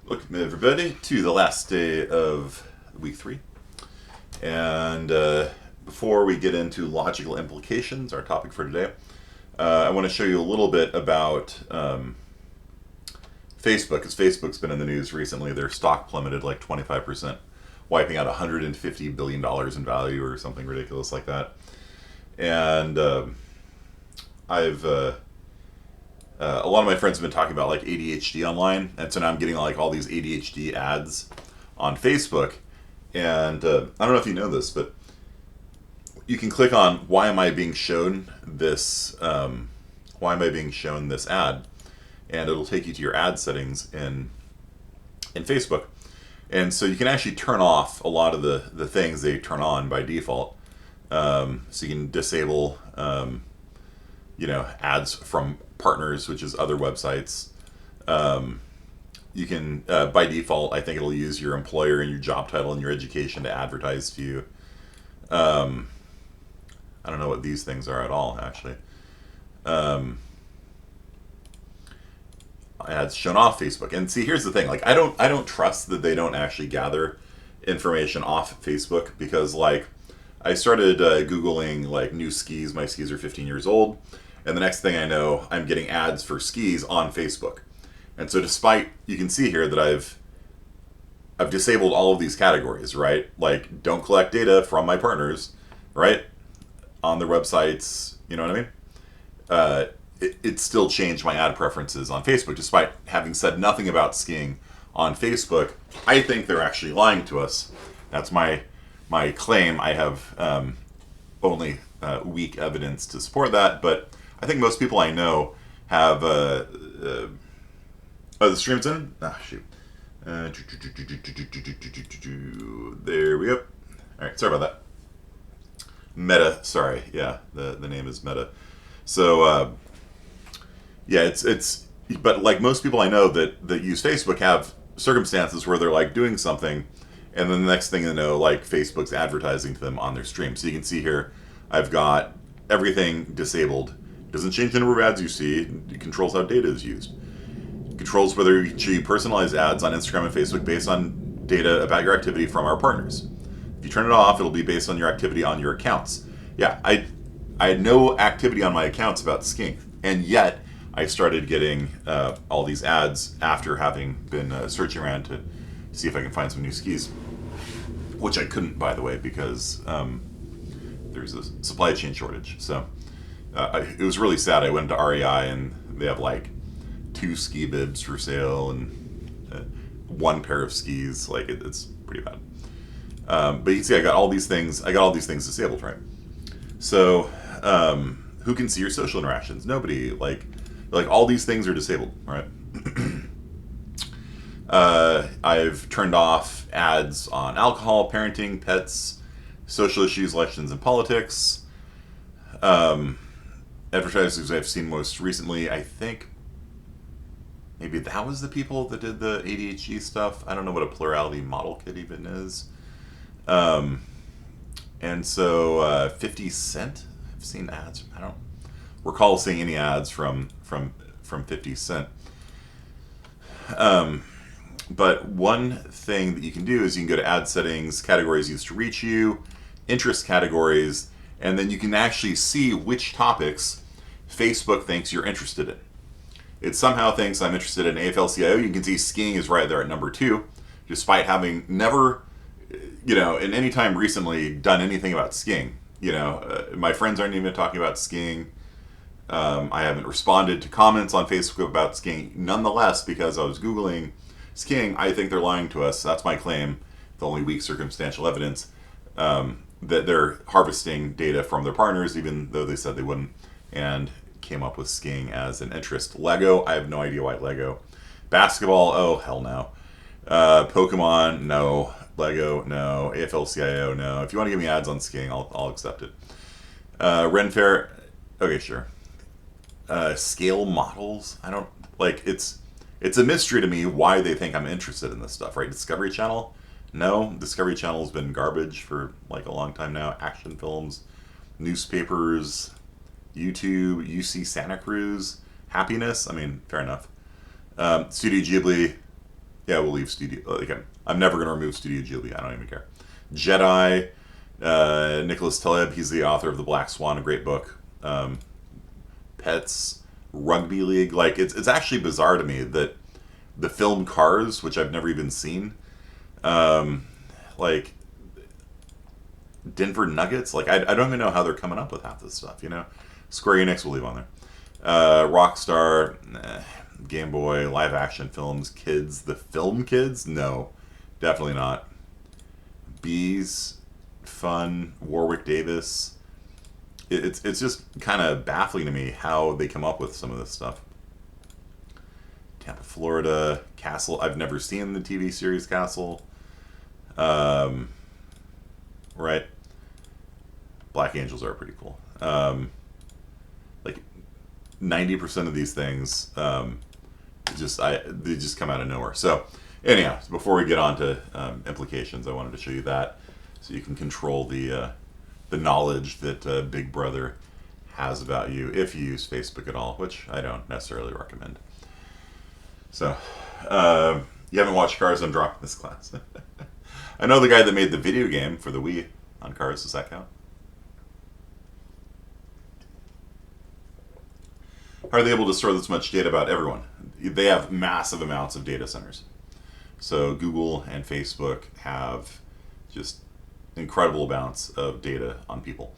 Welcome everybody to the last day of week 3. And before we get into logical implications, our topic for today, I want to show you a little bit about Facebook, because Facebook's been in the news recently. Their stock plummeted like 25%, wiping out $150 billion in value or something ridiculous like that. And I've a lot of my friends have been talking about like ADHD online, and so now I'm getting like all these ADHD ads on Facebook. And I don't know if you know this, but you can click on why am I being shown this? Why am I being shown this ad? And it'll take you to your ad settings in Facebook. And so you can actually turn off a lot of the things they turn on by default. So you can disable ads from partners, which is other websites. You can, by default, I think it'll use your employer and your job title and your education to advertise to you. I don't know what these things are at all, actually. Ads shown off Facebook. And see, here's the thing: like, I don't trust that they don't actually gather information off Facebook, because like I started Googling like new skis. My skis are 15 years old. And the next thing I know, I'm getting ads for skis on Facebook. And so despite, you can see here that I've disabled all of these categories, right? Like, don't collect data from my partners, right? On their websites, you know what I mean? It still changed my ad preferences on Facebook, despite having said nothing about skiing on Facebook. I think they're actually lying to us. That's my claim. I have only weak evidence to support that, but I think most people I know have. The stream's in? Ah, shoot. There we go. Alright, sorry about that. Meta, sorry. Yeah, the name is Meta. So, yeah, it's. But like most people I know that use Facebook have circumstances where they're like doing something, and then the next thing they know, like Facebook's advertising to them on their stream. So you can see here, I've got everything disabled. Doesn't change the number of ads you see. It controls how data is used. It controls whether you personalize ads on Instagram and Facebook based on data about your activity from our partners. If you turn it off, it'll be based on your activity on your accounts. Yeah, I had no activity on my accounts about skiing, and yet I started getting all these ads after having been searching around to see if I can find some new skis, which I couldn't, by the way, because there's a supply chain shortage. So it was really sad. I went to REI and they have like 2 ski bibs for sale and 1 pair of skis. Like it's pretty bad. But you can see I got all these things. I got all these things disabled, right? So who can see your social interactions? Nobody. Like all these things are disabled, right? I've turned off ads on alcohol, parenting, pets, social issues, elections, and politics. Advertisers I've seen most recently, I think maybe that was the people that did the ADHD stuff. I don't know what a plurality model kit even is. And so 50 Cent, I've seen ads. I don't recall seeing any ads from 50 Cent. But one thing that you can do is you can go to ad settings, categories used to reach you, interest categories, and then you can actually see which topics Facebook thinks you're interested in. It somehow thinks I'm interested in AFL-CIO. You can see skiing is right there at number 2, despite having never, in any time recently done anything about skiing. My friends aren't even talking about skiing. I haven't responded to comments on Facebook about skiing. Nonetheless, because I was Googling skiing, I think they're lying to us. That's my claim, the only weak circumstantial evidence, that they're harvesting data from their partners, even though they said they wouldn't, and came up with skiing as an interest. Lego, I have no idea why Lego. Basketball, oh, hell no. Pokemon, no. Lego, no. AFL-CIO, no. If you want to give me ads on skiing, I'll accept it. Ren Fair, okay, sure. Scale models, I don't, like, it's a mystery to me why they think I'm interested in this stuff, right? Discovery Channel, no. Discovery Channel's been garbage for like a long time now. Action films, newspapers, YouTube, UC Santa Cruz, Happiness, I mean, fair enough. Studio Ghibli, Yeah, we'll leave Studio. Again, I'm never going to remove Studio Ghibli. I don't even care. Jedi, Nicholas Taleb. He's the author of The Black Swan, a great book. Pets, Rugby League. Like, it's actually bizarre to me that the film Cars, which I've never even seen, like Denver Nuggets. Like, I don't even know how they're coming up with half this stuff. Square Enix will leave on there. Rockstar, Game Boy, live action films, kids, the film kids? No, definitely not. Bees, Fun, Warwick Davis. It's just kind of baffling to me how they come up with some of this stuff. Tampa, Florida, Castle. I've never seen the TV series Castle. Right. Black Angels are pretty cool. Like 90% of these things, they just come out of nowhere. So, anyhow, before we get on to implications, I wanted to show you that so you can control the knowledge that Big Brother has about you if you use Facebook at all, which I don't necessarily recommend. So, you haven't watched Cars? I'm dropping this class. I know the guy that made the video game for the Wii on Cars. Does that count? How are they able to store this much data about everyone? They have massive amounts of data centers. So Google and Facebook have just incredible amounts of data on people.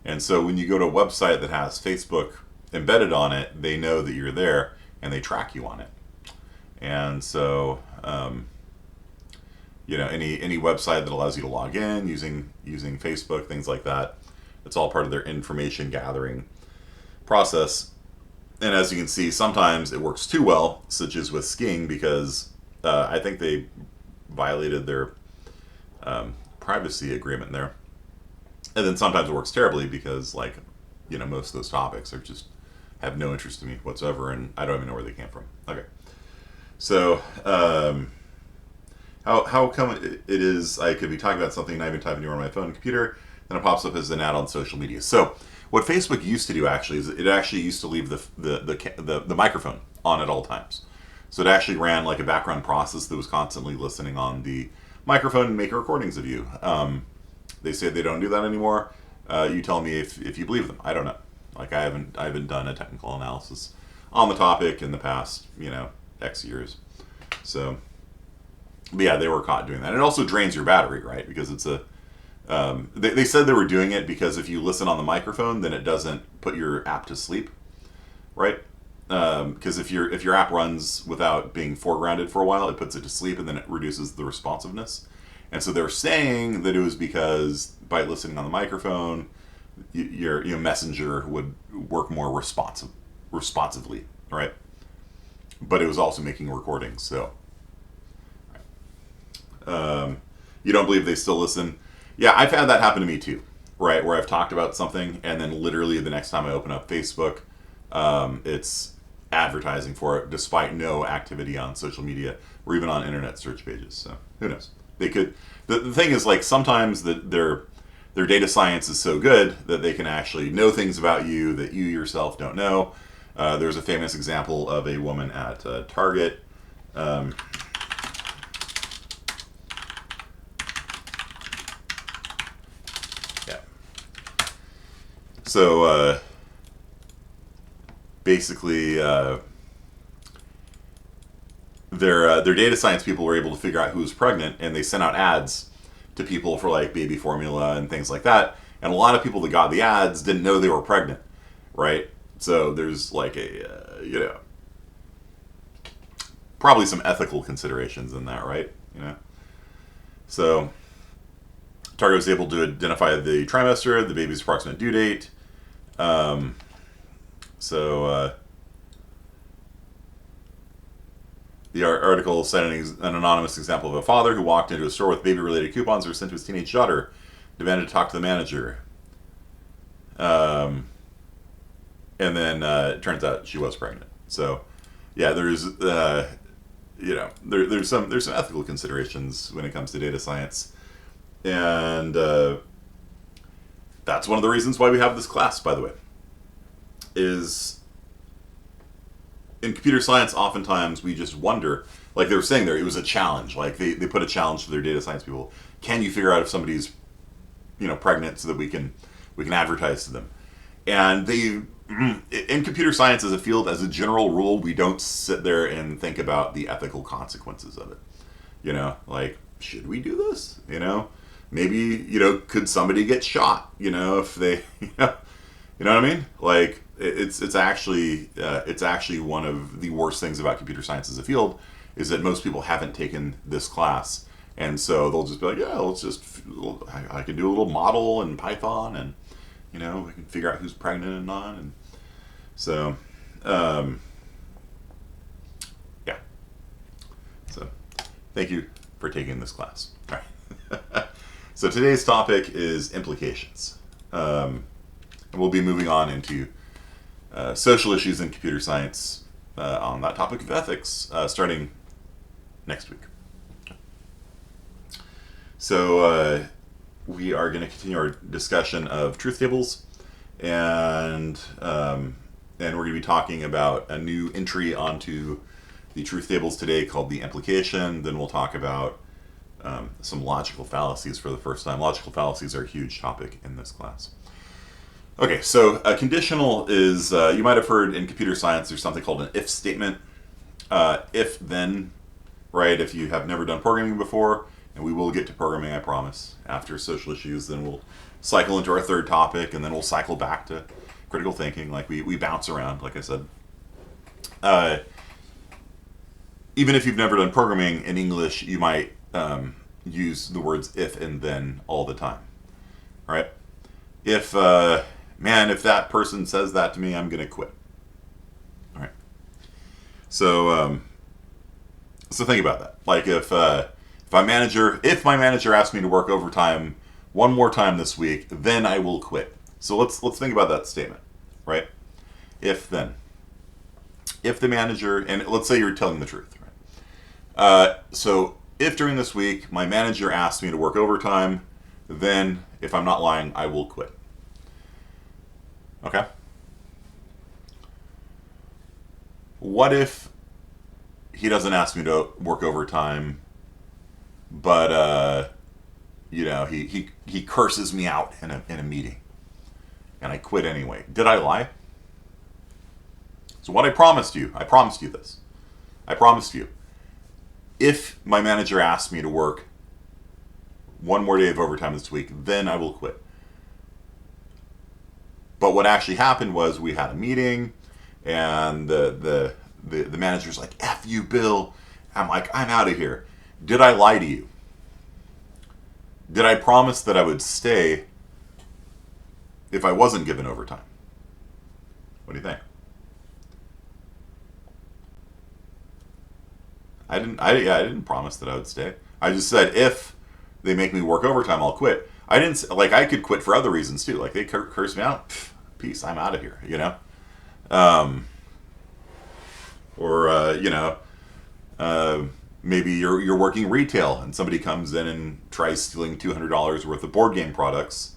And so when you go to a website that has Facebook embedded on it, they know that you're there and they track you on it. And so, any website that allows you to log in using Facebook, things like that, it's all part of their information gathering process. And as you can see, sometimes it works too well, such as with skiing, because I think they violated their privacy agreement there. And then sometimes it works terribly because, most of those topics are just have no interest in me whatsoever, and I don't even know where they came from. Okay. So, how come it is I could be talking about something and I even type anywhere on my phone and computer, then it pops up as an ad on social media. So, what Facebook used to do actually is it actually used to leave the microphone on at all times. So it actually ran like a background process that was constantly listening on the microphone and making recordings of you. They say they don't do that anymore. You tell me if you believe them. I don't know. Like I haven't done a technical analysis on the topic in the past X years. So, but yeah, they were caught doing that. It also drains your battery, right? Because it's a they said they were doing it because if you listen on the microphone, then it doesn't put your app to sleep, right? Because if your app runs without being foregrounded for a while, it puts it to sleep and then it reduces the responsiveness. And so they're saying that it was because by listening on the microphone, your messenger would work more responsively, right? But it was also making recordings. So you don't believe they still listen? Yeah, I've had that happen to me too, right? Where I've talked about something and then literally the next time I open up Facebook, it's advertising for it despite no activity on social media or even on internet search pages. So who knows? They could. The thing is, like, sometimes their data science is so good that they can actually know things about you that you yourself don't know. There's a famous example of a woman at Target. So basically, their data science people were able to figure out who was pregnant, and they sent out ads to people for like baby formula and things like that. And a lot of people that got the ads didn't know they were pregnant, right? So there's like a probably some ethical considerations in that, right? So Target was able to identify the trimester, the baby's approximate due date. The article cited an anonymous example of a father who walked into a store with baby-related coupons that were sent to his teenage daughter, demanded to talk to the manager. And then it turns out she was pregnant. So, yeah, there's there's some ethical considerations when it comes to data science, and that's one of the reasons why we have this class, by the way. Is in computer science, oftentimes we just wonder like they were saying there, it was a challenge. Like they put a challenge to their data science people. Can you figure out if somebody's, pregnant so that we can advertise to them? And they, in computer science as a field, as a general rule, we don't sit there and think about the ethical consequences of it. Like, should we do this? Maybe, could somebody get shot? If they, you know what I mean? Like, it's actually one of the worst things about computer science as a field is that most people haven't taken this class, and so they'll just be like, yeah, I can do a little model in Python, and we can figure out who's pregnant and not, and so yeah. So thank you for taking this class. All right. So today's topic is implications. And we'll be moving on into social issues in computer science on that topic of ethics starting next week. So we are going to continue our discussion of truth tables, and we're going to be talking about a new entry onto the truth tables today called the implication. Then we'll talk about some logical fallacies for the first time. Logical fallacies are a huge topic in this class. Okay, so a conditional is, you might have heard in computer science, there's something called an if statement. If then, right? If you have never done programming before, and we will get to programming, I promise, after social issues, then we'll cycle into our third topic, and then we'll cycle back to critical thinking. Like we bounce around, like I said. Even if you've never done programming in English, you might use the words if and then all the time, right? If that person says that to me, I'm gonna quit. All right. So think about that. Like if my manager asks me to work overtime one more time this week, then I will quit. So let's think about that statement, right? If then, if the manager, and let's say you're telling the truth, right? So if during this week my manager asks me to work overtime, then if I'm not lying, I will quit. Okay? What if he doesn't ask me to work overtime, but he curses me out in a meeting, and I quit anyway? Did I lie? So what I promised you this. I promised you, if my manager asks me to work one more day of overtime this week, then I will quit. But what actually happened was we had a meeting, and the manager's like, F you, Bill. I'm like, I'm out of here. Did I lie to you? Did I promise that I would stay if I wasn't given overtime? What do you think? I didn't promise that I would stay. I just said, if they make me work overtime, I'll quit. I didn't, like, I could quit for other reasons too. Like, they curse me out, peace, I'm out of here, maybe you're working retail and somebody comes in and tries stealing $200 worth of board game products,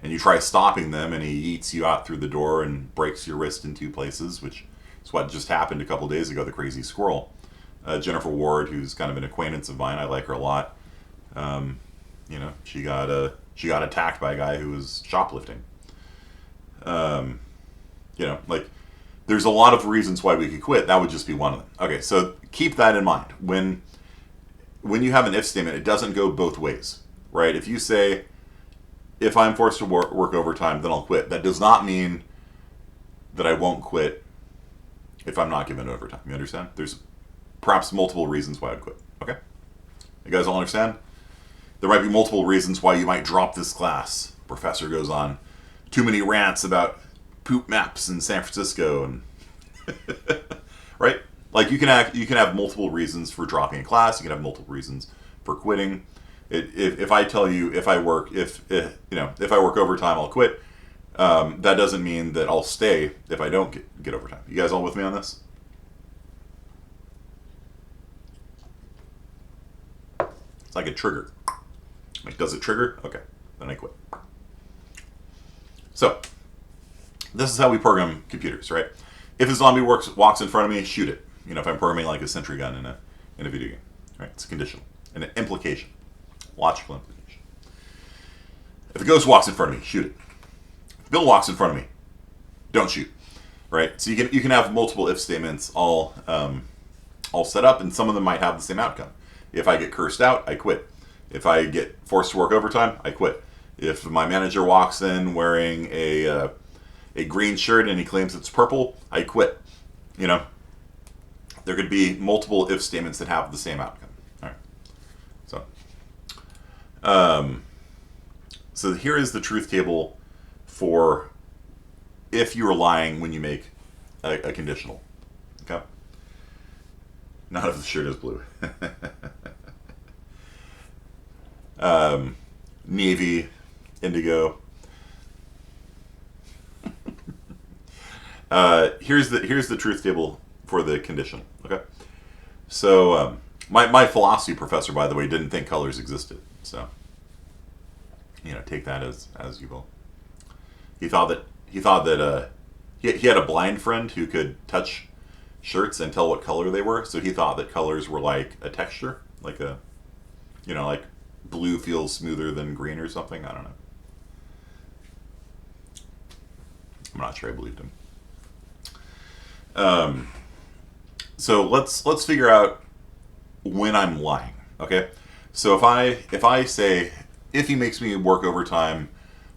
and you try stopping them, and he eats you out through the door and breaks your wrist in two places, which is what just happened a couple days ago, the crazy squirrel. Jennifer Ward, who's kind of an acquaintance of mine, I like her a lot. She got attacked by a guy who was shoplifting. There's a lot of reasons why we could quit. That would just be one of them. Okay, so keep that in mind. When you have an if statement, it doesn't go both ways, right? If you say, if I'm forced to work overtime, then I'll quit. That does not mean that I won't quit if I'm not given overtime. You understand? There's perhaps multiple reasons why I'd quit. Okay? You guys all understand? There might be multiple reasons why you might drop this class. Professor goes on too many rants about poop maps in San Francisco, and right? Like you can have multiple reasons for dropping a class. You can have multiple reasons for quitting. If I tell you if I work overtime, I'll quit. That doesn't mean that I'll stay if I don't get overtime. You guys all with me on this? It's like a trigger. Like, does it trigger? Okay, then I quit. So, this is how we program computers, right? If a zombie walks in front of me, shoot it. If I'm programming like a sentry gun in a video game. Right? It's a conditional. And an implication. Logical implication. If a ghost walks in front of me, shoot it. If Bill walks in front of me, don't shoot. Right? So you can have multiple if statements all set up, and some of them might have the same outcome. If I get cursed out, I quit. If I get forced to work overtime, I quit. If my manager walks in wearing a green shirt and he claims it's purple, I quit. You know, there could be multiple if statements that have the same outcome. All right. So here is the truth table for if you are lying when you make a conditional. Okay. Not if the shirt is blue. Navy, indigo. Here's the truth table for the conditional. Okay, so my philosophy professor, by the way, didn't think colors existed. So take that as you will. He thought that he had a blind friend who could touch shirts and tell what color they were. So he thought that colors were like a texture, like like blue feels smoother than green or something. I don't know. I'm not sure I believed him. So let's figure out when I'm lying. Okay. So if I say, if he makes me work overtime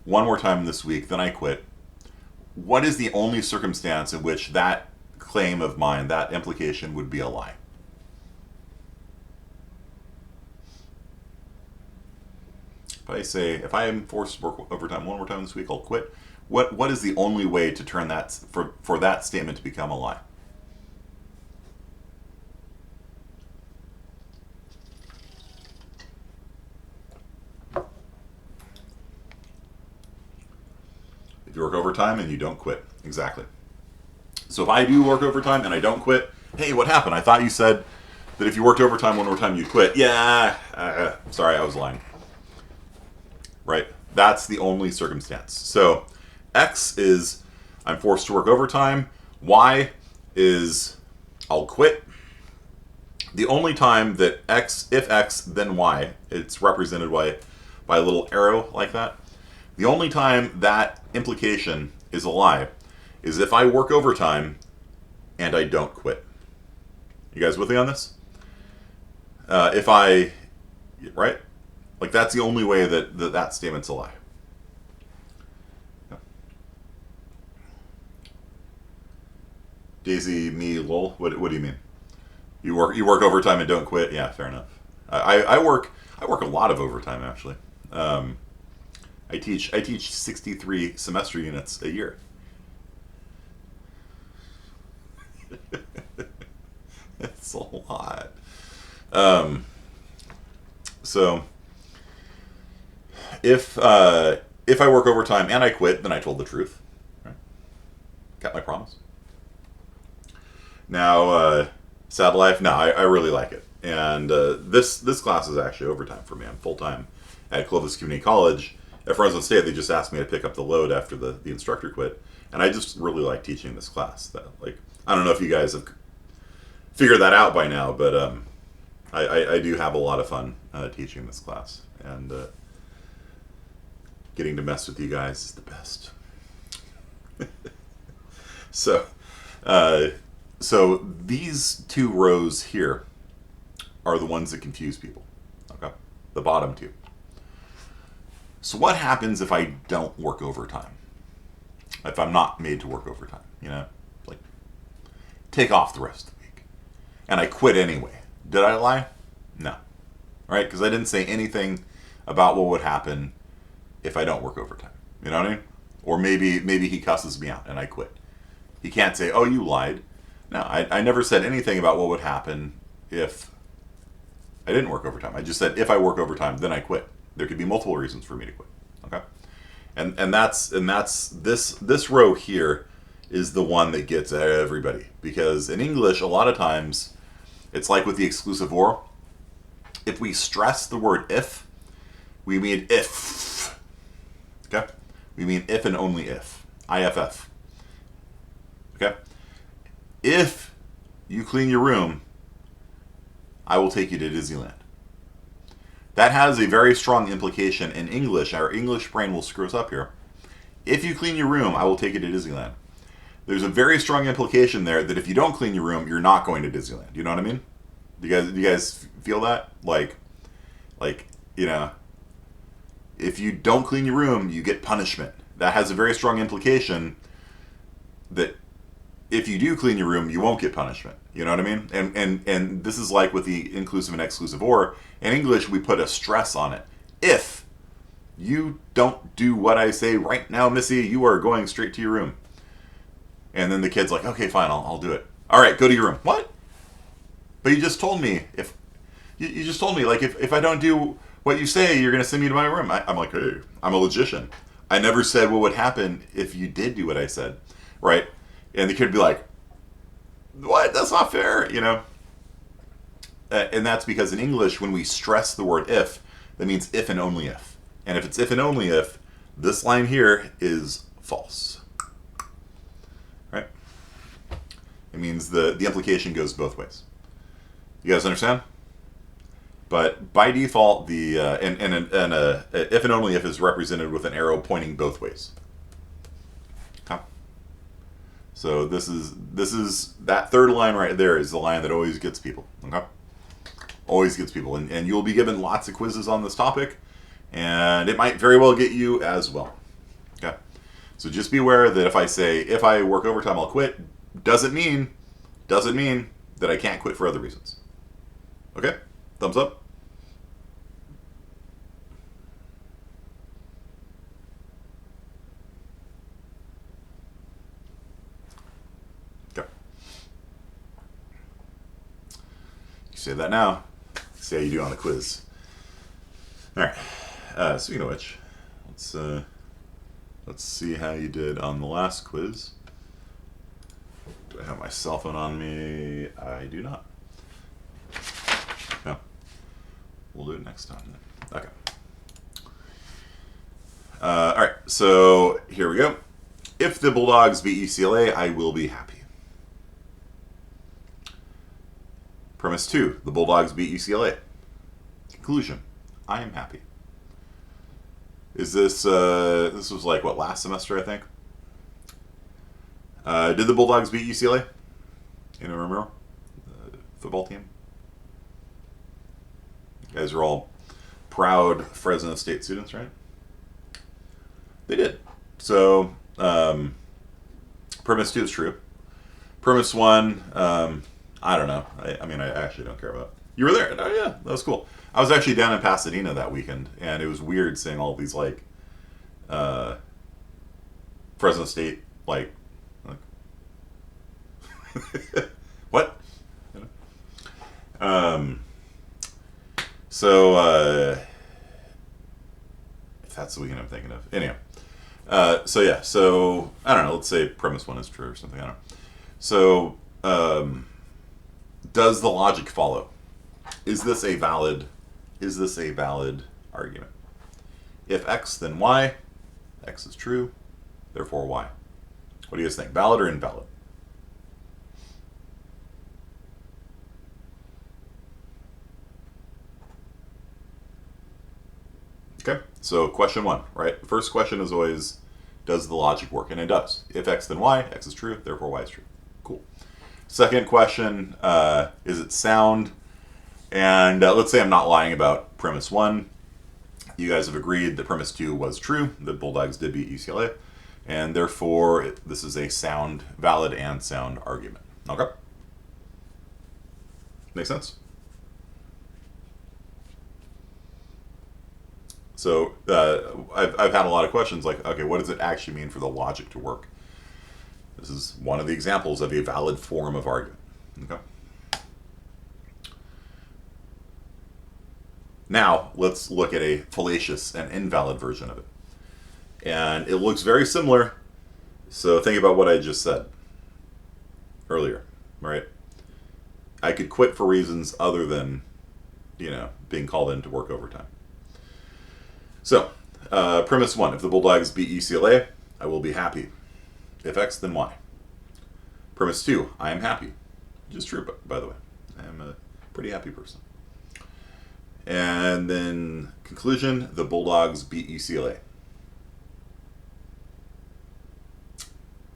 one more time this week, then I quit. What is the only circumstance in which that claim of mine, that implication, would be a lie? If I say, if I am forced to work overtime one more time this week, I'll quit. What is the only way to turn that for that statement to become a lie? If you work overtime and you don't quit. Exactly. So if I do work overtime and I don't quit, hey, what happened? I thought you said that if you worked overtime one more time, you'd quit. Yeah, sorry, I was lying. Right? That's the only circumstance. So X is I'm forced to work overtime. Y is I'll quit. The only time that if X, then Y, it's represented by a little arrow like that. The only time that implication is a lie is if I work overtime and I don't quit. You guys with me on this? Right? Like that's the only way that statement's a lie. Daisy, me, lol. What do you mean? You work overtime and don't quit? Yeah, fair enough. I work a lot of overtime actually. I teach 63 semester units a year. It's a lot. So if I work overtime and I quit, then I told the truth. Right? Got my promise. Now, Sad Life. No, I really like it, and this class is actually overtime for me. I'm full time at Clovis Community College. At Fresno State, they just asked me to pick up the load after the instructor quit, and I just really like teaching this class. I don't know if you guys have figured that out by now, but I do have a lot of fun teaching this class, and getting to mess with you guys is the best. So these two rows here are the ones that confuse people. Okay, the bottom two. So what happens if I don't work overtime? If I'm not made to work overtime, like take off the rest of the week, and I quit anyway. Did I lie? No, right? Because I didn't say anything about what would happen if I don't work overtime. You know what I mean? Or maybe he cusses me out and I quit. He can't say, "Oh, you lied." No, I never said anything about what would happen if I didn't work overtime. I just said if I work overtime, then I quit. There could be multiple reasons for me to quit. Okay, and that's this row here is the one that gets everybody, because in English a lot of times it's like with the exclusive or. If we stress the word if, we mean if. Okay, we mean if and only if. IFF. Okay. If you clean your room, I will take you to Disneyland. That has a very strong implication in English. Our English brain will screw us up here. If you clean your room, I will take you to Disneyland. There's a very strong implication there that if you don't clean your room, you're not going to Disneyland. You know what I mean? Do you guys feel that? Like, you know, if you don't clean your room, you get punishment. That has a very strong implication that if you do clean your room, you won't get punishment. You know what I mean? And this is like with the inclusive and exclusive or. In English, we put a stress on it. If you don't do what I say right now, Missy, you are going straight to your room. And then the kid's like, okay, fine, I'll do it. All right, go to your room. What? But you just told me you just told me like if I don't do what you say, you're going to send me to my room. I'm like, hey, I'm a logician. I never said what would happen if you did do what I said, right? And the kid would be like, what? That's not fair, you know? And that's because in English, when we stress the word if, that means if and only if. And if it's if and only if, this line here is false. Right? It means the implication goes both ways. You guys understand? But by default, the if and only if is represented with an arrow pointing both ways. Okay. So this is that third line right there is the line that always gets people. Okay. Always gets people, and you'll be given lots of quizzes on this topic, and it might very well get you as well. Okay. So just be aware that if I say if I work overtime, I'll quit, doesn't mean that I can't quit for other reasons. Okay. Thumbs up. Okay. You say that now. See how you do on the quiz. All right. Speaking of which, let's see how you did on the last quiz. Do I have my cell phone on me? I do not. No. We'll do it next time then. Okay. All right. So here we go. If the Bulldogs beat UCLA, I will be happy. Premise 2, the Bulldogs beat UCLA. Conclusion, I am happy. Is this, this was like, what, last semester, I think? Did the Bulldogs beat UCLA? You know, remember? The football team? You guys are all proud Fresno State students, right? They did. So, premise 2 is true. Premise 1, I don't know. I mean, I actually don't care about it. You were there. Oh, yeah. That was cool. I was actually down in Pasadena that weekend, and it was weird seeing all these, like, Fresno State, like what? So, if that's the weekend I'm thinking of. Anyhow. So, yeah. So, I don't know. Let's say premise 1 is true or something. I don't know. So, does the logic follow? Is this a valid argument? If X, then Y. X is true, therefore Y. What do you guys think? Valid or invalid? Okay, so question 1, right? The first question is always, does the logic work? And it does. If X, then Y. X is true, therefore Y is true. Cool. Second question, is it sound? And let's say I'm not lying about premise 1. You guys have agreed that premise 2 was true, that Bulldogs did beat UCLA, and therefore this is a sound, valid and sound argument. Okay? Make sense? So I've had a lot of questions like, okay, what does it actually mean for the logic to work? This is one of the examples of a valid form of argument. Okay. Now, let's look at a fallacious and invalid version of it. And it looks very similar. So think about what I just said earlier, right? I could quit for reasons other than, being called in to work overtime. So, premise 1, if the Bulldogs beat UCLA, I will be happy. If X, then Y. Premise 2, I am happy. Which is true, by the way. Pretty happy person. And then conclusion, the Bulldogs beat UCLA.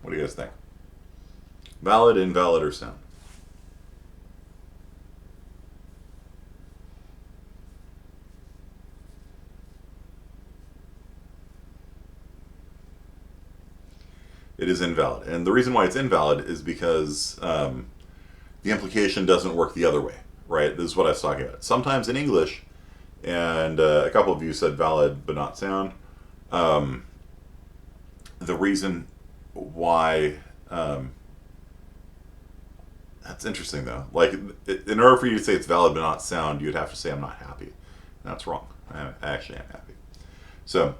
What do you guys think? Valid, invalid, or sound? It is invalid. And the reason why it's invalid is because the implication doesn't work the other way, right? This is what I was talking about. Sometimes in English, and a couple of you said valid but not sound, the reason why... that's interesting, though. Like, in order for you to say it's valid but not sound, you'd have to say I'm not happy. That's wrong. I actually am happy. So,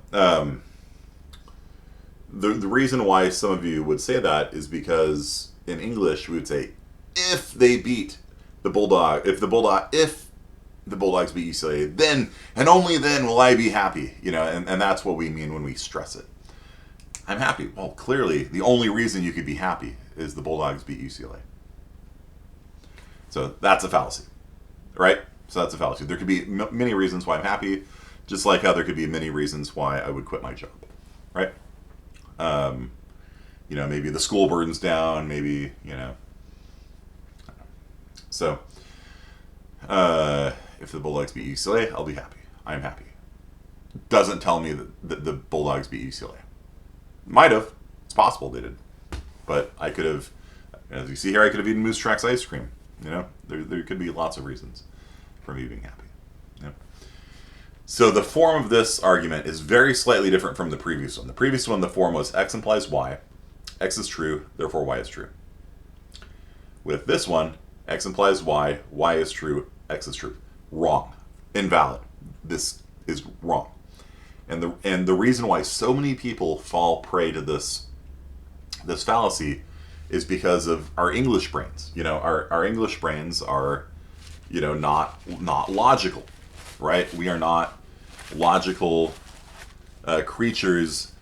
the reason why some of you would say that is because in English we would say if they beat the Bulldogs beat UCLA, then and only then will I be happy. And that's what we mean when we stress it. I'm happy. Well, clearly the only reason you could be happy is the Bulldogs beat UCLA. So that's a fallacy, right? So that's a fallacy. There could be many reasons why I'm happy, just like how there could be many reasons why I would quit my job, right? Maybe the school burns down, maybe, So, if the Bulldogs beat UCLA, I'll be happy. I'm happy. Doesn't tell me that the Bulldogs beat UCLA. Might have. It's possible they did. But I could have, as you see here, I could have eaten Moose Tracks ice cream. There could be lots of reasons for me being happy. So the form of this argument is very slightly different from the previous one. The previous one, the form was X implies Y. X is true, therefore Y is true. With this one, X implies Y. Y is true, X is true. Wrong. Invalid. This is wrong. And the reason why so many people fall prey to this fallacy is because of our English brains. Our English brains are, not logical, right? We are not logical creatures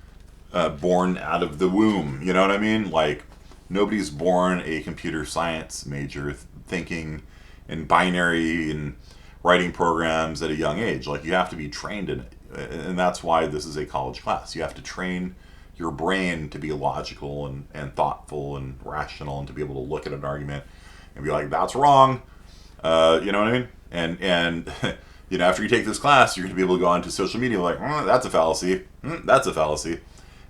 born out of the womb. You know what I mean? Like, nobody's born a computer science major thinking in binary and writing programs at a young age. Like, you have to be trained in it. And that's why this is a college class. You have to train your brain to be logical and thoughtful and rational and to be able to look at an argument and be like, that's wrong. You know what I mean? And after you take this class, you're going to be able to go onto social media like, that's a fallacy. That's a fallacy.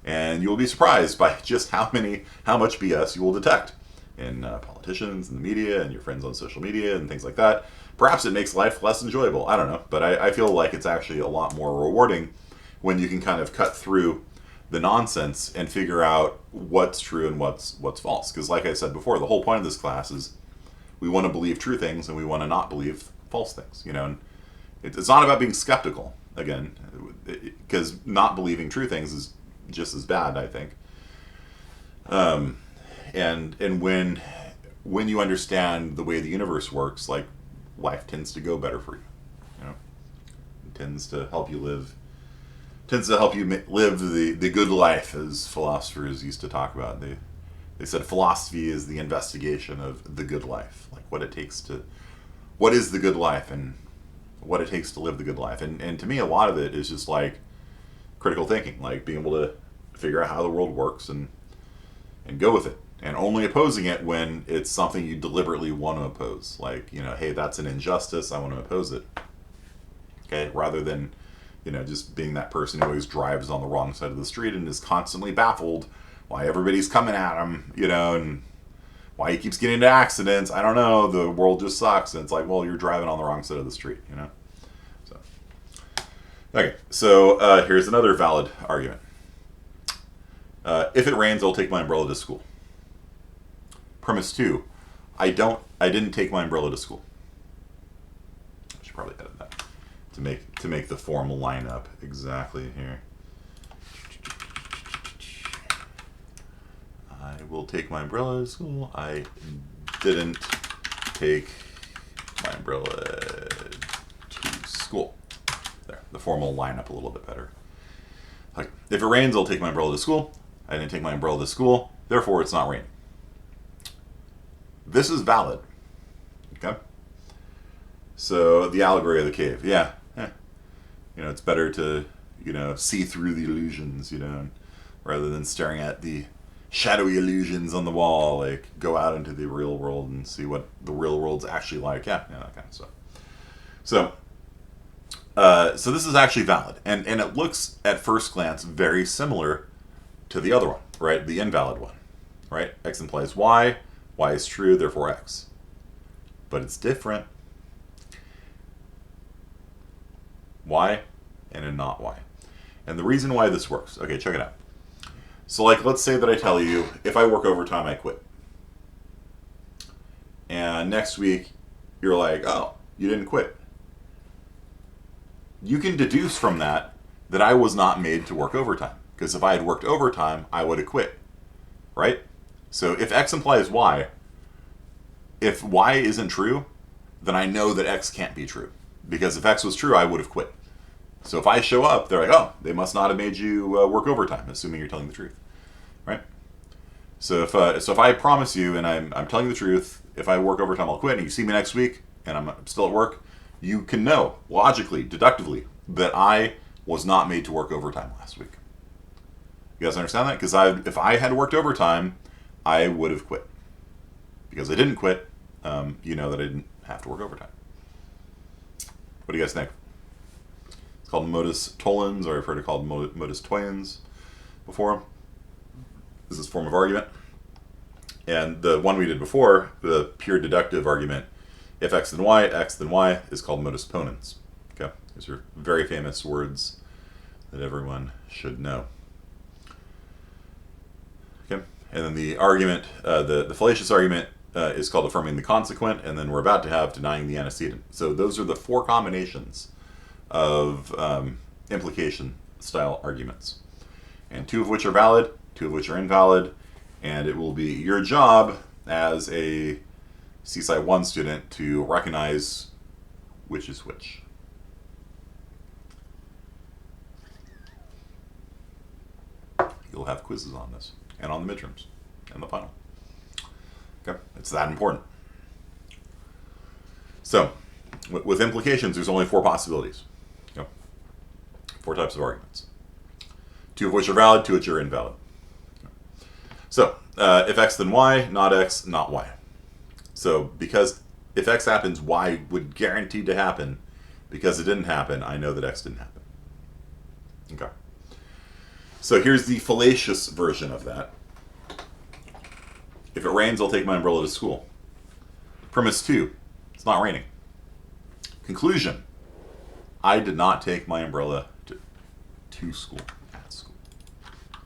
And you'll be surprised by just how much BS you will detect in politicians and the media and your friends on social media and things like that. Perhaps it makes life less enjoyable. I don't know. But I feel like it's actually a lot more rewarding when you can kind of cut through the nonsense and figure out what's true and what's false. Because like I said before, the whole point of this class is we want to believe true things and we want to not believe false things. And it's not about being skeptical, again, because not believing true things is just as bad, I think. And when you understand the way the universe works, like, life tends to go better for you. It tends to help you live the good life, as philosophers used to talk about. They said philosophy is the investigation of the good life, like what is the good life and what it takes to live the good life. And to me, a lot of it is just like critical thinking, like being able to figure out how the world works and go with it. And only opposing it when it's something you deliberately want to oppose. Like, hey, that's an injustice, I want to oppose it. Okay, rather than, just being that person who always drives on the wrong side of the street and is constantly baffled why everybody's coming at him, and why he keeps getting into accidents. I don't know, the world just sucks. And it's like, well, you're driving on the wrong side of the street, So, okay, so here's another valid argument. If it rains, I'll take my umbrella to school. Premise 2, I didn't take my umbrella to school. I should probably edit that to make the formal line up exactly here. I will take my umbrella to school. I didn't take my umbrella to school. There, the formal line up a little bit better. Like, if it rains, I'll take my umbrella to school. I didn't take my umbrella to school, therefore it's not raining. This is valid. Okay? So the allegory of the cave, yeah. It's better to, see through the illusions, rather than staring at the shadowy illusions on the wall. Like, go out into the real world and see what the real world's actually like. Yeah, that kind of stuff. So, so this is actually valid, and it looks at first glance very similar to the other one, right? The invalid one, right? X implies Y is true, therefore X. But it's different. Y and a not Y. And the reason why this works, okay, check it out. So like, let's say that I tell you, if I work overtime, I quit. And next week, you're like, oh, you didn't quit. You can deduce from that I was not made to work overtime. Because if I had worked overtime, I would have quit. Right? So if X implies Y, if Y isn't true, then I know that X can't be true. Because if X was true, I would have quit. So if I show up, they're like, oh, they must not have made you work overtime, assuming you're telling the truth. Right? So if I promise you and I'm telling you the truth, if I work overtime, I'll quit, and you see me next week and I'm still at work, you can know, logically, deductively, that I was not made to work overtime last week. You guys understand that? Because if I had worked overtime, I would have quit. Because I didn't quit, you know that I didn't have to work overtime. What do you guys think? It's called Modus Tollens, or I've heard it called Modus Tollens before. This is a form of argument. And the one we did before, the pure deductive argument, if X then Y, is called Modus Ponens. Okay? These are very famous words that everyone should know. Okay? And then the argument, the fallacious argument, is called affirming the consequent, and then we're about to have denying the antecedent. So those are the four combinations of implication style arguments. And two of which are valid, two of which are invalid, and it will be your job as a CSI 1 student to recognize which is which. You'll have quizzes on this, and on the midterms, and the final. Okay, it's that important. So, with implications, there's only four possibilities. Okay. Four types of arguments. Two of which are valid, two of which are invalid. So, if X then Y, not X, not Y. So, because if X happens, Y would guarantee to happen. Because it didn't happen, I know that X didn't happen. Okay. So here's the fallacious version of that. If it rains, I'll take my umbrella to school. Premise 2, it's not raining. Conclusion, I did not take my umbrella to school. At school.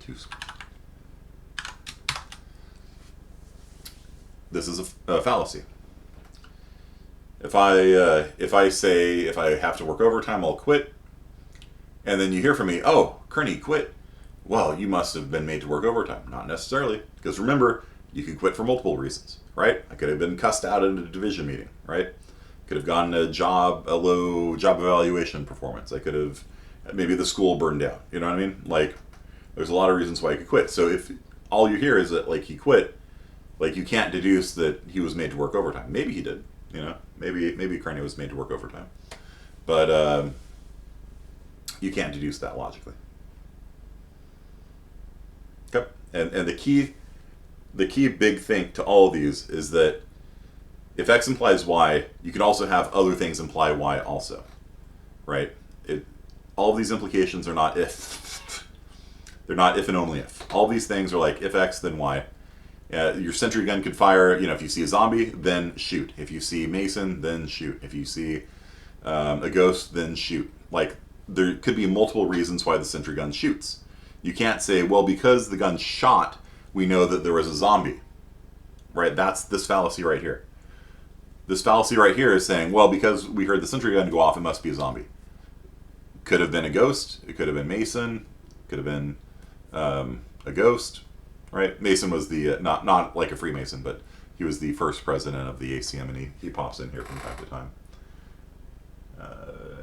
To school. This is a fallacy. If I say if I have to work overtime, I'll quit, and then you hear from me, oh, Kearney quit. Well, you must have been made to work overtime. Not necessarily, because remember, you can quit for multiple reasons, right? I could have been cussed out at a division meeting, right? Could have gotten a low job evaluation performance. I could have, maybe the school burned down. You know what I mean? Like, there's a lot of reasons why you could quit. So if all you hear is that, like, he quit, like, you can't deduce that he was made to work overtime. Maybe he did, you know? Maybe Kearney was made to work overtime. But you can't deduce that logically. Okay? And the key big thing to all of these is that if X implies Y, you can also have other things imply Y also, right? All of these implications are not if. They're not if and only if. All these things are like if X, then Y. Your sentry gun could fire, if you see a zombie, then shoot. If you see Mason, then shoot. If you see a ghost, then shoot. Like, there could be multiple reasons why the sentry gun shoots. You can't say, well, because the gun shot, we know that there was a zombie. Right? That's this fallacy right here. This fallacy right here is saying, well, because we heard the sentry gun go off, it must be a zombie. Could have been a ghost. It could have been Mason. Could have been a ghost. Right? Mason was the, not like a Freemason, but he was the first president of the ACM, and he pops in here from time to time.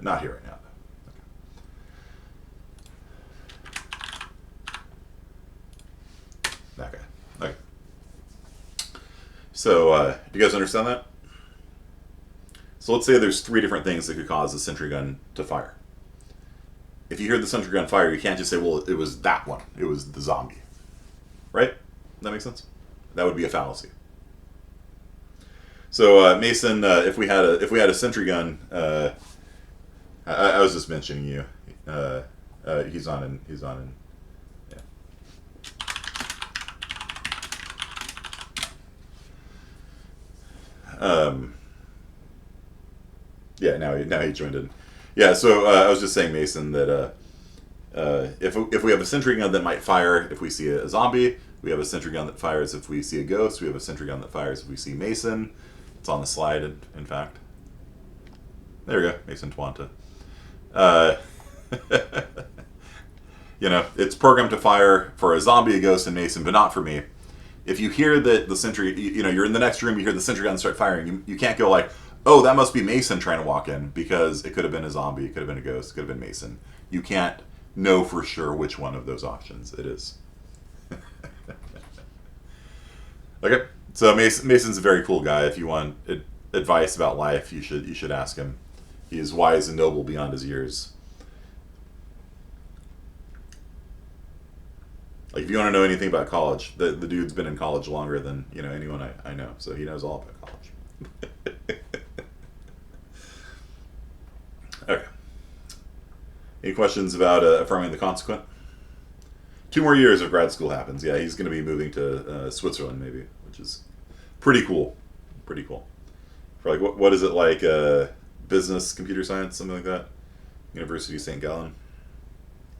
Not here right now, though. Okay. That guy. Okay. So, do you guys understand that? So let's say there's 3 different things that could cause the sentry gun to fire. If you hear the sentry gun fire, you can't just say, well, it was that one. It was the zombie. Right? That makes sense? That would be a fallacy. So Mason, if we had a sentry gun, I was just mentioning you. He's on in. Yeah. Yeah. Now he joined in. Yeah. So I was just saying, Mason, that if we have a sentry gun that might fire if we see a zombie, we have a sentry gun that fires if we see a ghost. We have a sentry gun that fires if we see Mason. It's on the slide, in fact. There we go, Mason Twanta. It's programmed to fire for a zombie, a ghost, and Mason, but not for me. If you hear that the sentry, you're in the next room, you hear the sentry gun start firing, you can't go like, oh, that must be Mason trying to walk in, because it could have been a zombie, it could have been a ghost, it could have been Mason. You can't know for sure which one of those options it is. Okay, so Mason's a very cool guy. If you want advice about life, you should ask him. He is wise and noble beyond his years. Like, if you want to know anything about college, the dude's been in college longer than anyone I know, so he knows all about college. Okay. Any questions about affirming the consequent? 2 more years of grad school happens. Yeah, he's going to be moving to Switzerland, maybe, which is pretty cool. Pretty cool. For like, what is it like? Business, computer science, something like that. University of St. Gallen.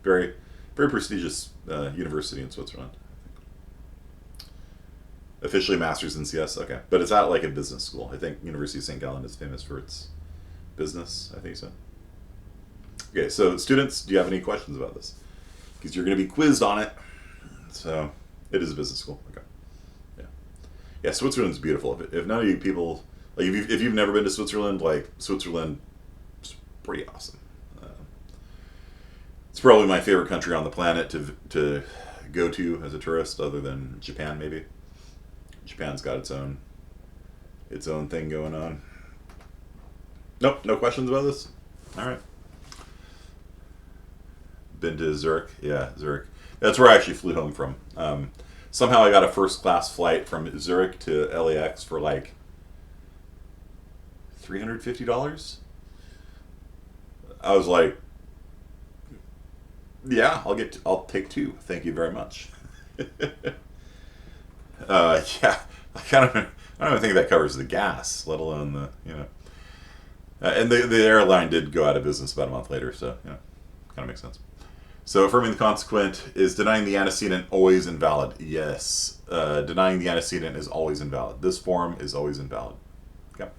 Very, very prestigious university in Switzerland. Officially masters in CS. Okay, but it's not like a business school. I think University of St. Gallen is famous for its business. I think so. Okay, so students, do you have any questions about this? Because you're going to be quizzed on it. So it is a business school. Okay. Yeah, Switzerland's beautiful. If none of you people, like, if you've never been to Switzerland, like, Switzerland is pretty awesome. It's probably my favorite country on the planet to go to as a tourist, other than Japan, maybe. Japan's got its own thing going on. Nope, no questions about this? All right. Been to Zurich? Yeah, Zurich. That's where I actually flew home from. Somehow I got a first class flight from Zurich to LAX for like $350. I was like, yeah, I'll take 2. Thank you very much. Yeah, I don't even think that covers the gas, let alone the. And the airline did go out of business about a month later, so kind of makes sense. So affirming the consequent is denying the antecedent always invalid. Yes, denying the antecedent is always invalid. This form is always invalid. Okay,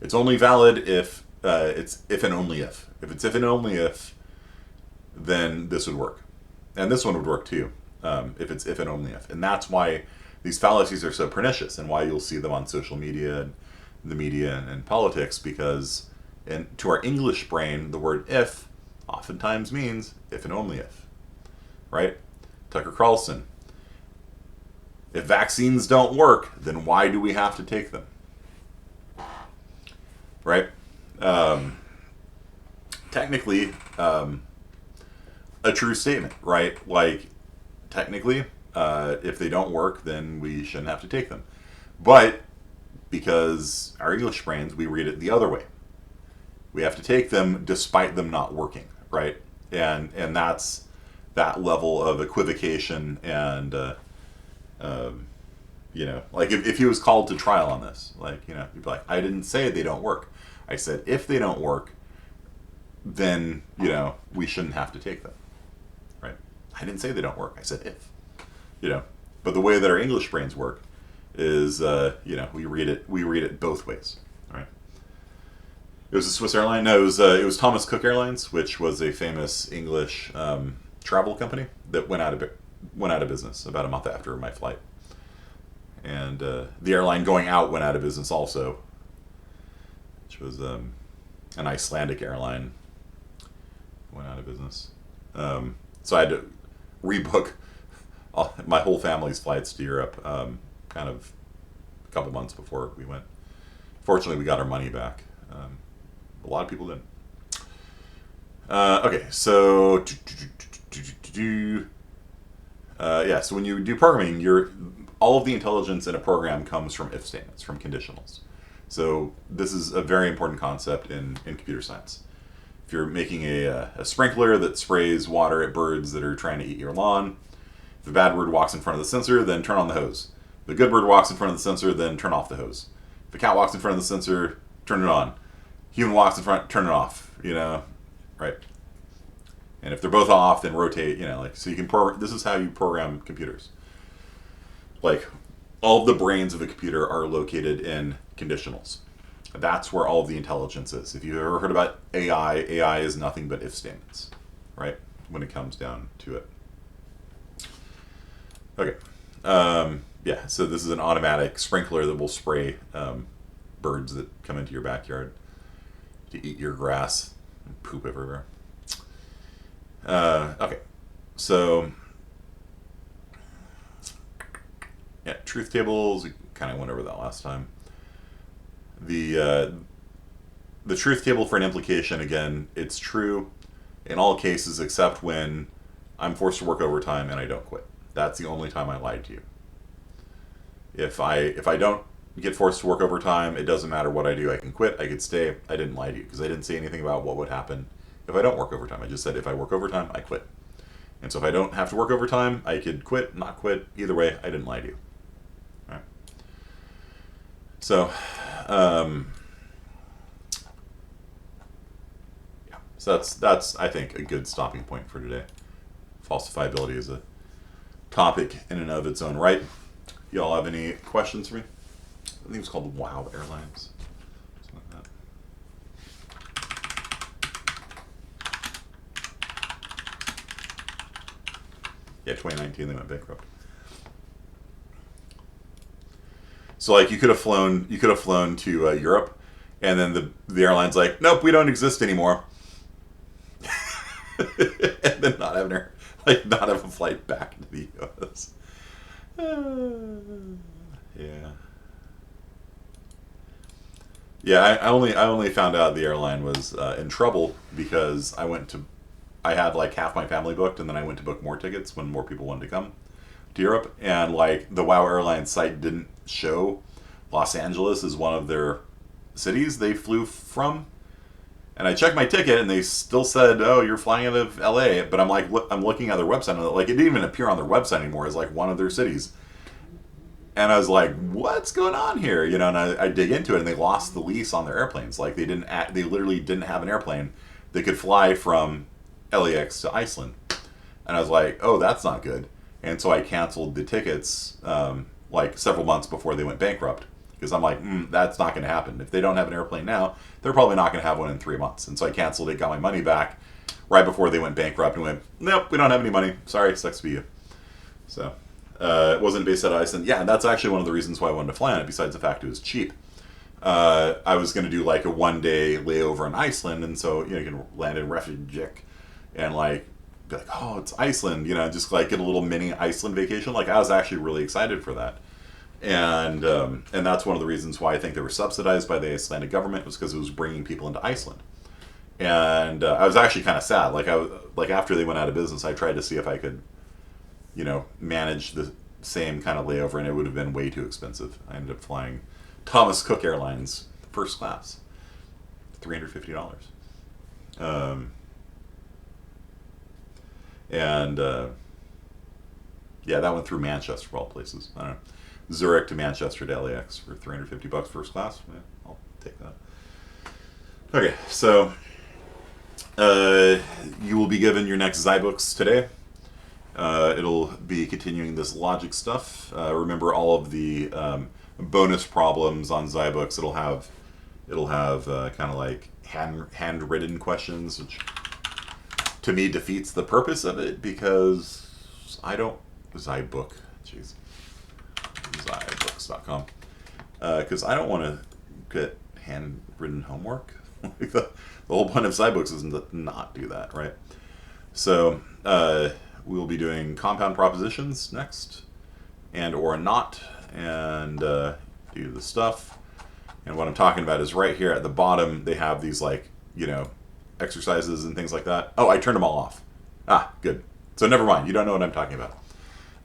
it's only valid if it's if and only if. If it's if and only if, then this would work, and this one would work too. If it's if and only if, and that's why these fallacies are so pernicious, and why you'll see them on social media and the media and politics, because to our English brain, the word if oftentimes means if and only if, right? Tucker Carlson. If vaccines don't work, then why do we have to take them? Right? Technically, a true statement, right? Like, technically, if they don't work, then we shouldn't have to take them. But because our English brains, we read it the other way. We have to take them despite them not working, right? And that's that level of equivocation and, like if he was called to trial on this, like, he'd be like, I didn't say they don't work. I said if they don't work, then, we shouldn't have to take them, right? I didn't say they don't work. I said if, But the way that our English brains work is, we read it both ways, right? It was a Swiss airline. No, it was Thomas Cook Airlines, which was a famous English travel company that went out of business about a month after my flight. And the airline going out went out of business also, which was an Icelandic airline. Went out of business. So I had to rebook my whole family's flights to Europe, kind of a couple months before we went. Fortunately, we got our money back. A lot of people didn't. Okay, so yeah, so when you do programming, all of the intelligence in a program comes from if statements, from conditionals. So this is a very important concept in computer science. If you're making a sprinkler that sprays water at birds that are trying to eat your lawn, if a bad bird walks in front of the sensor, then turn on the hose. If a good bird walks in front of the sensor, then turn off the hose. If a cat walks in front of the sensor, turn it on. Human walks in front, turn it off. Right? And if they're both off, then rotate. So you can this is how you program computers. Like, all of the brains of a computer are located in conditionals. That's where all of the intelligence is. If you've ever heard about AI is nothing but if statements, right? When it comes down to it. Okay. Yeah, so this is an automatic sprinkler that will spray birds that come into your backyard to eat your grass and poop everywhere. Okay, so yeah, truth tables. We kind of went over that last time. The truth table for an implication, again, it's true in all cases except when I'm forced to work overtime and I don't quit. That's the only time I lied to you. If I don't get forced to work overtime, it doesn't matter what I do. I can quit. I could stay. I didn't lie to you because I didn't say anything about what would happen if I don't work overtime. I just said if I work overtime, I quit. And so if I don't have to work overtime, I could quit, not quit. Either way, I didn't lie to you. All right. So, yeah. So that's I think a good stopping point for today. Falsifiability is a topic in and of its own right. Y'all have any questions for me? I think it was called Wow Airlines. Something like that. Yeah, 2019 they went bankrupt. So like you could have flown to Europe, and then the airline's like, nope, we don't exist anymore, and then not have a flight back to the U.S. Yeah. Yeah, I only found out the airline was in trouble because I had like half my family booked, and then I went to book more tickets when more people wanted to come to Europe, and like the WoW Airlines site didn't show Los Angeles as one of their cities they flew from. And I checked my ticket, and they still said, "Oh, you're flying out of LA." But I'm like, I'm looking at their website, and like it didn't even appear on their website anymore as like one of their cities. And I was like, "What's going on here?" And I dig into it, and they lost the lease on their airplanes. Like they literally didn't have an airplane that could fly from LAX to Iceland. And I was like, "Oh, that's not good." And so I canceled the tickets like several months before they went bankrupt. Because I'm like, that's not going to happen. If they don't have an airplane now, they're probably not going to have one in 3 months. And so I canceled it, got my money back right before they went bankrupt, and went, nope, we don't have any money. Sorry, sucks to be you. So it wasn't based out of Iceland. Yeah, and that's actually one of the reasons why I wanted to fly on it, besides the fact it was cheap. I was going to do like a 1-day layover in Iceland, and so you can land in Reykjavik and like be like, oh, it's Iceland, just like get a little mini Iceland vacation. Like I was actually really excited for that. And that's one of the reasons why I think they were subsidized by the Icelandic government, was because it was bringing people into Iceland. And I was actually kind of sad. Like after they went out of business, I tried to see if I could, manage the same kind of layover, and it would have been way too expensive. I ended up flying Thomas Cook Airlines first class, $350. Yeah, that went through Manchester of all places. I don't know. Zurich to Manchester to LAX for $350 first class. Yeah, I'll take that. Okay, so you will be given your next Zybooks today. It'll be continuing this logic stuff. Remember all of the bonus problems on Zybooks. It'll have kind of like handwritten questions, which to me defeats the purpose of it, because I don't Zybook. Jeez. Zybooks.com, because I don't want to get handwritten homework. the whole point of Zybooks is to not do that, right? So we'll be doing compound propositions next, and or not, and do the stuff. And what I'm talking about is right here at the bottom, they have these like, exercises and things like that. Oh, I turned them all off. Ah, good. So never mind. You don't know what I'm talking about.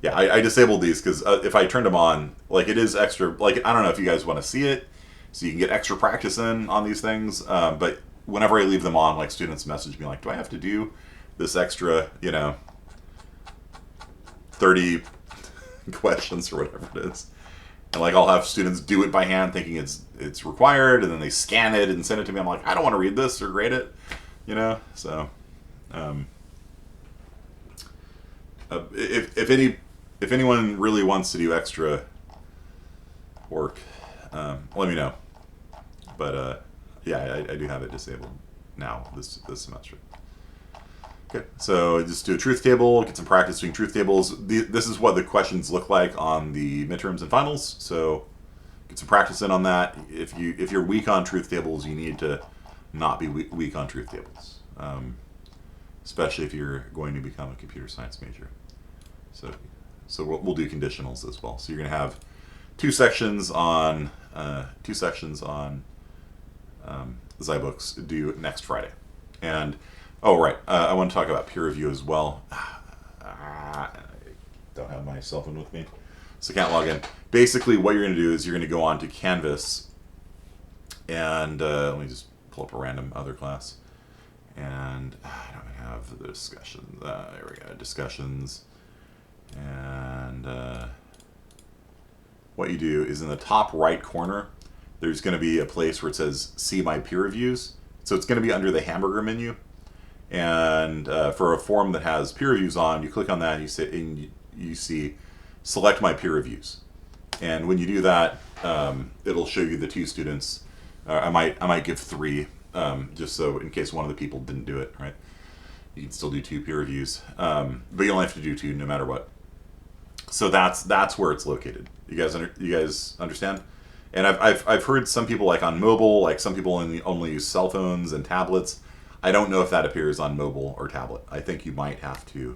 Yeah, I disabled these because if I turned them on, like it is extra, like I don't know if you guys want to see it, so you can get extra practice in on these things. But whenever I leave them on, like students message me like, do I have to do this extra, 30 questions or whatever it is? And like I'll have students do it by hand thinking it's required, and then they scan it and send it to me. I'm like, I don't want to read this or grade it, so if anyone really wants to do extra work, let me know. But yeah, I do have it disabled now this semester. Okay, so just do a truth table, get some practice doing truth tables. This is what the questions look like on the midterms and finals. So get some practice in on that. If you're weak on truth tables, you need to not be weak on truth tables, especially if you're going to become a computer science major. So we'll do conditionals as well. So you're going to have two sections on Zybooks due next Friday. And oh right, I want to talk about peer review as well. I don't have my cell phone with me, so I can't log in. Basically, what you're going to do is you're going to go on to Canvas, and let me just pull up a random other class. And I don't have the discussions. There we go, discussions. And what you do is in the top right corner, there's going to be a place where it says "See My Peer Reviews." So it's going to be under the hamburger menu. And for a form that has peer reviews on, you click on that and you see select my peer reviews. And when you do that, it'll show you the two students. I might give three, just so in case one of the people didn't do it, right? You can still do two peer reviews, but you only have to do two no matter what. So that's where it's located. You guys understand? And I've heard some people like on mobile, like some people only use cell phones and tablets. I don't know if that appears on mobile or tablet. I think you might have to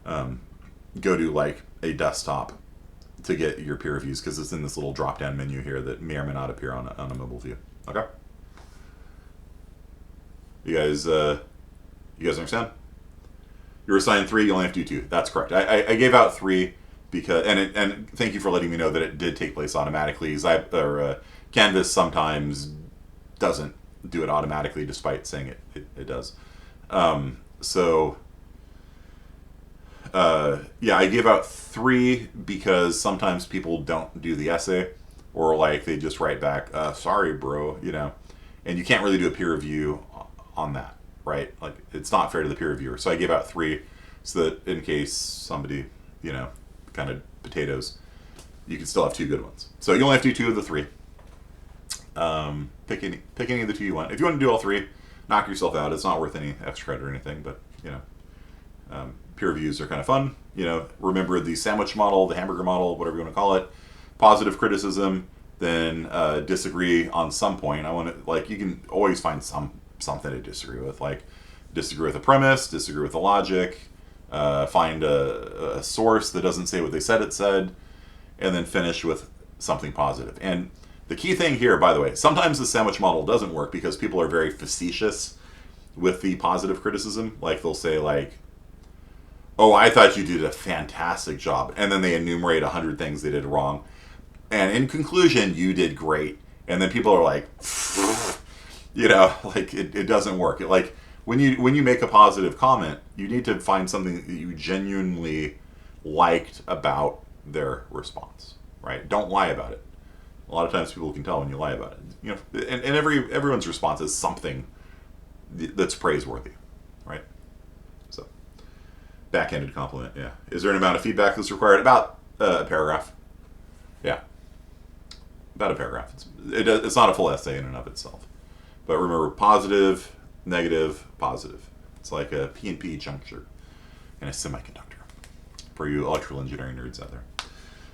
go to like a desktop to get your peer reviews because it's in this little drop-down menu here that may or may not appear on a mobile view. Okay. You guys understand? You're assigned 3. You only have to do 2. That's correct. I gave out 3 because and thank you for letting me know that it did take place automatically. Canvas sometimes doesn't do it automatically, despite saying it does. Yeah, I gave out 3 because sometimes people don't do the essay, or like they just write back, "Sorry, bro," and you can't really do a peer review on that, right? Like it's not fair to the peer reviewer. So I gave out 3 so that in case somebody, kind of potatoes, you can still have 2 good ones. So you only have to do 2 of the 3. Pick any of the 2 you want. If you want to do all 3, knock yourself out. It's not worth any extra credit or anything, but peer reviews are kind of fun. Remember the sandwich model, the hamburger model, whatever you want to call it. Positive criticism, then disagree on some point. You can always find something to disagree with, like disagree with a premise, disagree with the logic, find a source that doesn't say what they said it said, and then finish with something positive. And the key thing here, by the way, sometimes the sandwich model doesn't work because people are very facetious with the positive criticism. Like they'll say like, "Oh, I thought you did a fantastic job," and then they enumerate 100 things they did wrong. And in conclusion, you did great. And then people are like, like it doesn't work. Like when you make a positive comment, you need to find something that you genuinely liked about their response, right? Don't lie about it. A lot of times people can tell when you lie about it. And everyone's response is something that's praiseworthy, right? So, backhanded compliment, yeah. Is there an amount of feedback that's required? About a paragraph. Yeah. About a paragraph. It's not a full essay in and of itself. But remember, positive, negative, positive. It's like a P&P juncture and a semiconductor for you electrical engineering nerds out there.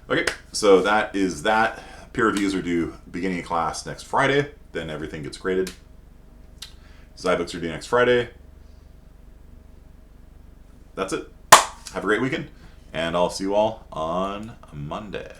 Okay, so that is that. Peer reviews are due beginning of class next Friday. Then everything gets graded. Zybooks are due next Friday. That's it. Have a great weekend, and I'll see you all on Monday.